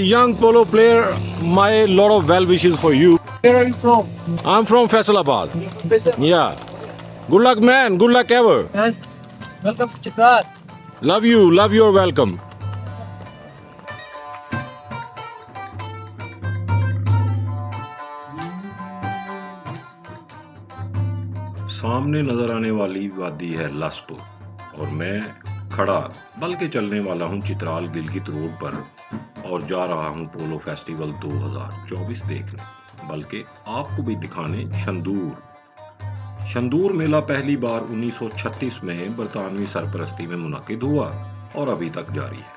young polo player, my lot of well wishes for you. Where are you from? I'm from Faisalabad. Yeah. Good luck, man. Good luck ever. And welcome to Chitral. Love you. Love your welcome. सामने नजर आने वाली वादी है लसपुर और मैं खड़ा बल्कि चलने वाला हूं चित्राल गिलगित रोड पर और जा रहा हूं पोलो फेस्टिवल 2024 देखने, बल्कि आपको भी दिखाने शंदूर मेला पहली बार 1936 में बरतानवी सरपरस्ती में मुनक्किद हुआ और अभी तक जारी है।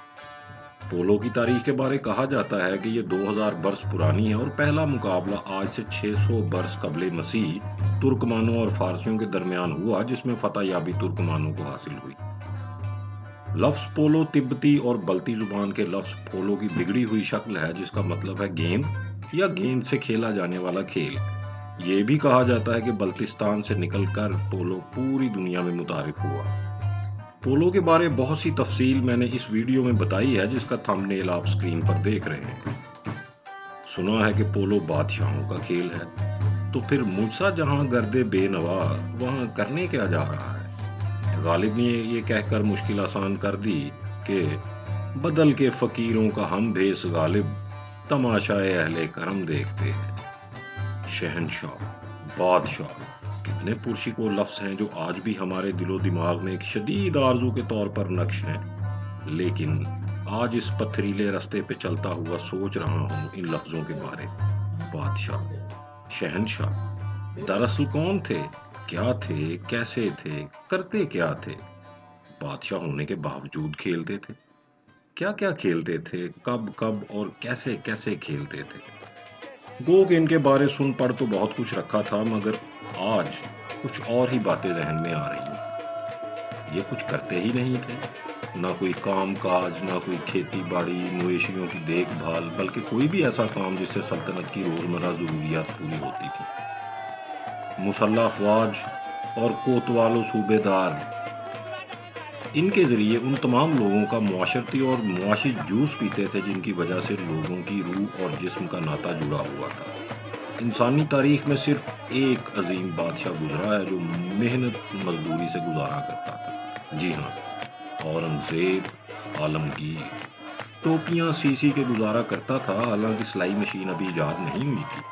पोलो की तारीख के बारे कहा जाता है कि ये 2000 बरस पुरानी है और पहला मुकाबला आज से 600 बरस कबले मसीह तुर्कमानों और फारसियों के दरमियान हुआ, जिसमें फतह याबी तुर्कमानों को हासिल हुई। लफ्ज पोलो तिब्बती और बल्ती जुबान के लफ्ज पोलो की बिगड़ी हुई शक्ल है, जिसका मतलब है गेंद या गेंद से खेला जाने वाला खेल। ये भी कहा जाता है कि बल्तिस्तान से निकलकर पोलो पूरी दुनिया में मुतारिफ हुआ। पोलो के बारे बहुत सी तफसील मैंने इस वीडियो में बताई है, जिसका थंबनेल आप स्क्रीन पर देख रहे हैं। सुना है कि पोलो बादशाहों का खेल है, तो फिर मुझसा जहां गर्दे बेनवा वहां करने क्या जा रहा है। गालिब ने ये कहकर मुश्किल आसान कर दी कि बदल के फकीरों का हम भेस गालिब, तमाशाए अहले करम देखते हैं। शहनशाह, बादशाह कितने पुरशिको लफ्ज हैं जो आज भी हमारे दिलो दिमाग में एक शदीद आरजू के तौर पर नक्श हैं, लेकिन आज इस पथरीले रास्ते पे चलता हुआ सोच रहा हूँ इन लफ्जों के बारे। बादशाह, शहनशाह दरअसल कौन थे, क्या थे, कैसे थे, करते क्या थे। बादशाह होने के बावजूद खेलते थे, क्या क्या खेलते थे, कब कब और कैसे कैसे खेलते थे। गो कि इनके बारे सुन पढ़ तो बहुत कुछ रखा था, मगर आज कुछ और ही बातें जहन में आ रही हैं। ये कुछ करते ही नहीं थे, ना कोई काम काज, ना कोई खेती बाड़ी, मवेशियों की देखभाल, बल्कि कोई भी ऐसा काम जिससे सल्तनत की रोजमर्रा जरूरियात पूरी होती थी। मुसल्लह अफवाज और कोतवालो सूबेदार, इनके जरिए उन तमाम लोगों का मुआशरती और मुआशी जूस पीते थे जिनकी वजह से लोगों की रूह और जिस्म का नाता जुड़ा हुआ था। इंसानी तारीख में सिर्फ एक अजीम बादशाह गुजरा है जो मेहनत मजदूरी से गुजारा करता था। जी हाँ, औरंगजेब आलमगीर टोपियां सी के गुजारा करता था, हालांकि सिलाई मशीन अभी इजाद नहीं हुई थी।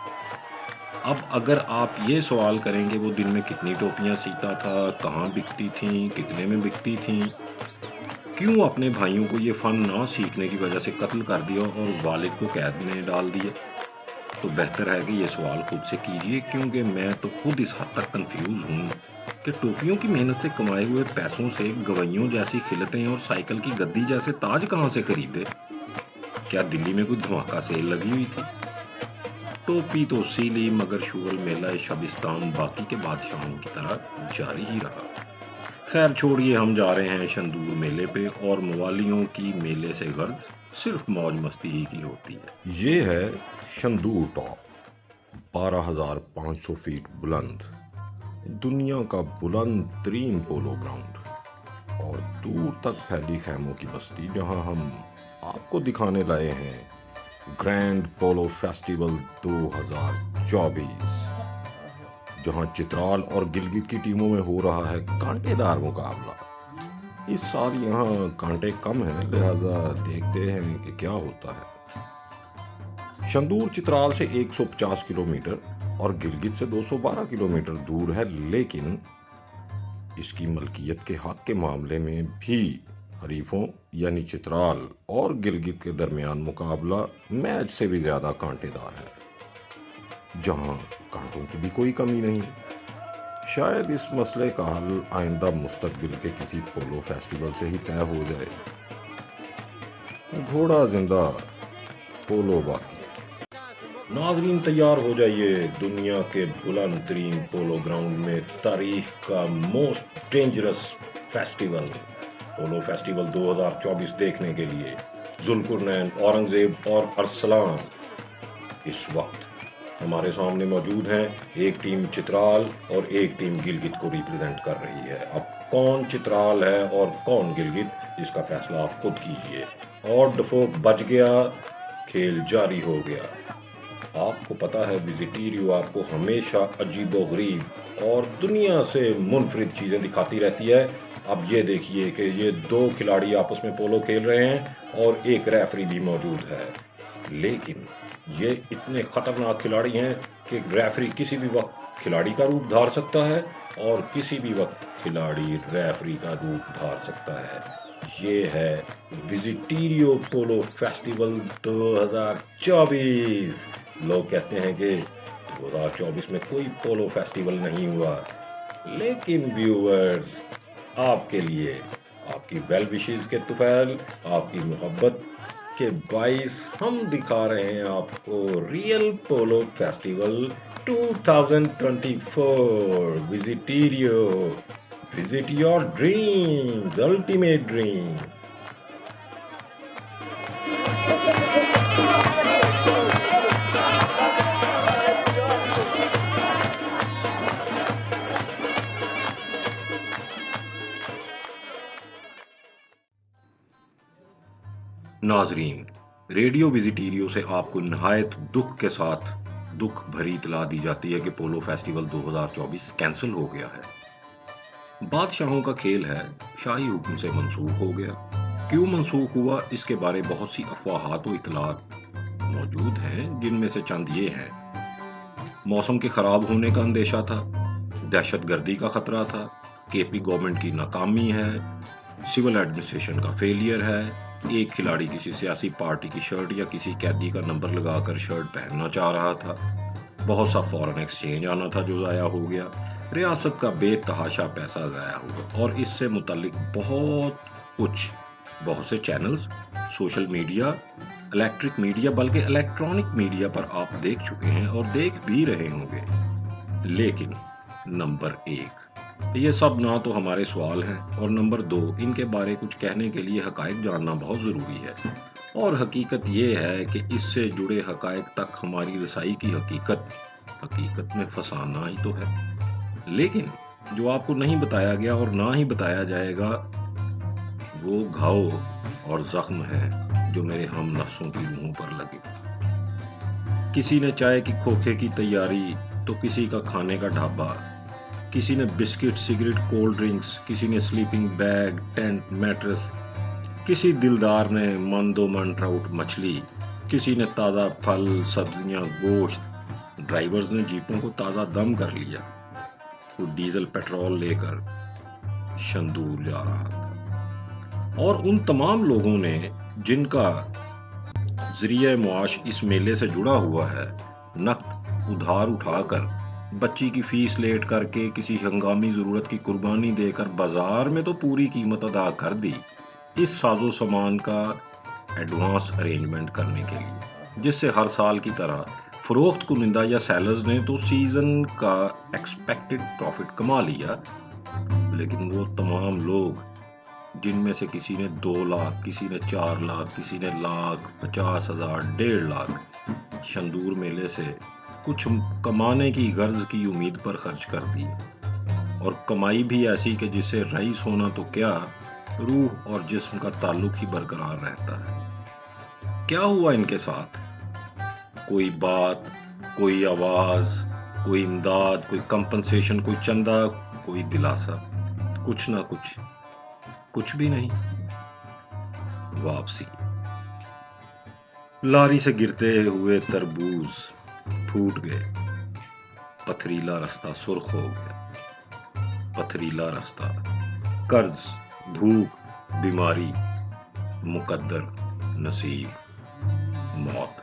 अब अगर आप ये सवाल करेंगे वो दिन में कितनी टोपियां सीता था, कहाँ बिकती थीं, कितने में बिकती थीं, क्यों अपने भाइयों को ये फन ना सीखने की वजह से कत्ल कर दिया और वालिद को कैद में डाल दिया, तो बेहतर है कि ये सवाल खुद से कीजिए, क्योंकि मैं तो खुद इस हद तक कंफ्यूज हूँ कि टोपियों की मेहनत से कमाए हुए पैसों से गवैयों जैसी खिलतें और साइकिल की गद्दी जैसे ताज कहाँ से खरीदे। क्या दिल्ली में कोई धमाका सेल लगी हुई थी? टोपी तो सी ली, मगर शुगल मेला शबिस्तान बाकी के बादशाहों की तरह जारी ही रहा। खैर छोड़िए, हम जा रहे हैं शंदूर मेले पे, और मवालियों की मेले से गर्ज सिर्फ मौज मस्ती ही की होती है। ये है शंदूर टॉप, 12,500 फीट बुलंद, दुनिया का बुलंद तरीन पोलो ग्राउंड और दूर तक फैली खैमों की बस्ती, जहां हम आपको दिखाने लाए हैं ग्रैंड पोलो फेस्टिवल 2024, जहां चित्राल और गिलगित की टीमों में हो रहा है कांटेदार मुकाबला। इस साल यहाँ कांटे कम हैं, लिहाजा देखते हैं कि क्या होता है। शंदूर चित्राल से 150 किलोमीटर और गिलगित से 212 किलोमीटर दूर है, लेकिन इसकी मलकियत के हक के मामले में भी हरीफों यानी चित्राल और गिलगित के दरमियान मुकाबला मैच से भी ज्यादा कांटेदार है, जहां कांटों की भी कोई कमी नहीं। शायद इस मसले का हल आइंदा मुस्तकबिल के किसी पोलो फेस्टिवल से ही तय हो जाए। घोड़ा जिंदा, पोलो बाकी। नाज़रीन तैयार हो जाइए, दुनिया के बुलंद तरीन पोलो ग्राउंड में तारीख का मोस्ट डेंजरस फेस्टिवल पोलो फेस्टिवल 2024 देखने के लिए जुल्कुरनैन, औरंगजेब और अरसलान इस वक्त हमारे सामने मौजूद हैं। एक टीम चित्राल और एक टीम गिलगित को रिप्रेजेंट कर रही है। अब कौन चित्राल है और कौन गिलगित, इसका फैसला आप खुद कीजिए। और डफोक बच गया खेल जारी हो गया। आपको पता है विजिटीरियो आपको हमेशा अजीबोगरीब और दुनिया से मुनफरिद चीज़ें दिखाती रहती है। अब ये देखिए कि ये दो खिलाड़ी आपस में पोलो खेल रहे हैं और एक रेफरी भी मौजूद है, लेकिन ये इतने खतरनाक खिलाड़ी हैं कि रेफरी किसी भी वक्त खिलाड़ी का रूप धार सकता है और किसी भी वक्त खिलाड़ी रेफरी का रूप धार सकता है। ये है विजिटीरियो पोलो फेस्टिवल 2024। लोग कहते हैं कि 2024 में कोई पोलो फेस्टिवल नहीं हुआ, लेकिन व्यूअर्स आपके लिए, आपकी वेल विशेस के तुफैल, आपकी मोहब्बत के बाइस हम दिखा रहे हैं आपको रियल पोलो फेस्टिवल 2024 विजिटीरियो। Visit your dream, ultimate dream. नाजरीन, रेडियो विजिटीरियो से आपको निहायत दुख के साथ दुख भरी इतला दी जाती है कि पोलो फेस्टिवल 2024 कैंसिल हो गया है। बादशाहों का खेल है, शाही हुक्म से मंसूख हो गया। क्यों मंसूख हुआ, इसके बारे बहुत सी अफवाहात व इतलात मौजूद हैं, जिनमें से चंद ये हैं। मौसम के खराब होने का अंदेशा था, दहशतगर्दी का खतरा था, केपी गवर्नमेंट की नाकामी है, सिविल एडमिनिस्ट्रेशन का फेलियर है, एक खिलाड़ी किसी सियासी पार्टी की शर्ट या किसी कैदी का नंबर लगाकर शर्ट पहनना चाह रहा था, बहुत सा फॉरेन एक्सचेंज आना था जो ज़ाया हो गया, रियासत का बेतहाशा पैसा ज़ाया हुआ, और इससे मुतालिक बहुत कुछ, बहुत से channels, social media, electric media, बल्कि इलेक्ट्रॉनिक मीडिया पर आप देख चुके हैं और देख भी रहे होंगे। लेकिन नंबर 1, ये सब ना तो हमारे सवाल हैं, और नंबर 2, इनके बारे कुछ कहने के लिए हकायक जानना बहुत ज़रूरी है, और हकीकत ये है कि इससे जुड़े हकायक तक हमारी रसाई की हकीकत में फसाना ही तो है। लेकिन जो आपको नहीं बताया गया और ना ही बताया जाएगा, वो घाव और जख्म है जो मेरे हम नफ्सों की रूहों पर लगे। किसी ने चाय की खोखे की तैयारी, तो किसी का खाने का ढाबा, किसी ने बिस्किट, सिगरेट, कोल्ड ड्रिंक्स, किसी ने स्लीपिंग बैग, टेंट, मैट्रेस, किसी दिलदार ने मन दो मन ट्राउट मछली, किसी ने ताज़ा फल, सब्जियां, गोश्त, ड्राइवर्स ने जीपों को ताज़ा दम कर लिया, कोई डीजल पेट्रोल लेकर शंदूर जा रहा था। और उन तमाम लोगों ने जिनका ज़रिया मुआश इस मेले से जुड़ा हुआ है, नक़द उधार उठाकर, बच्ची की फीस लेट करके, किसी हंगामी ज़रूरत की कुर्बानी देकर बाज़ार में तो पूरी कीमत अदा कर दी इस साजो सामान का एडवांस अरेंजमेंट करने के लिए, जिससे हर साल की तरह फ़रोख्त कुनिंदा या सेलर्स ने तो सीज़न का एक्सपेक्टेड प्रॉफिट कमा लिया, लेकिन वो तमाम लोग, जिनमें से किसी ने 2 लाख, किसी ने 4 लाख, किसी ने लाख, 50,000, 1.5 लाख शंदूर मेले से कुछ कमाने की गर्ज की उम्मीद पर खर्च कर दी, और कमाई भी ऐसी कि जिससे रईस होना तो क्या, रूह और जिस्म का ताल्लुक ही बरकरार रहता है। क्या हुआ इनके साथ? कोई बात, कोई आवाज, कोई इमदाद, कोई कंपनसेशन, कोई चंदा, कोई दिलासा, कुछ ना कुछ भी नहीं। वापसी। लारी से गिरते हुए तरबूज फूट गए, पथरीला रास्ता सुर्ख हो गया, पथरीला रास्ता, कर्ज, भूख, बीमारी, मुकद्दर, नसीब, मौत।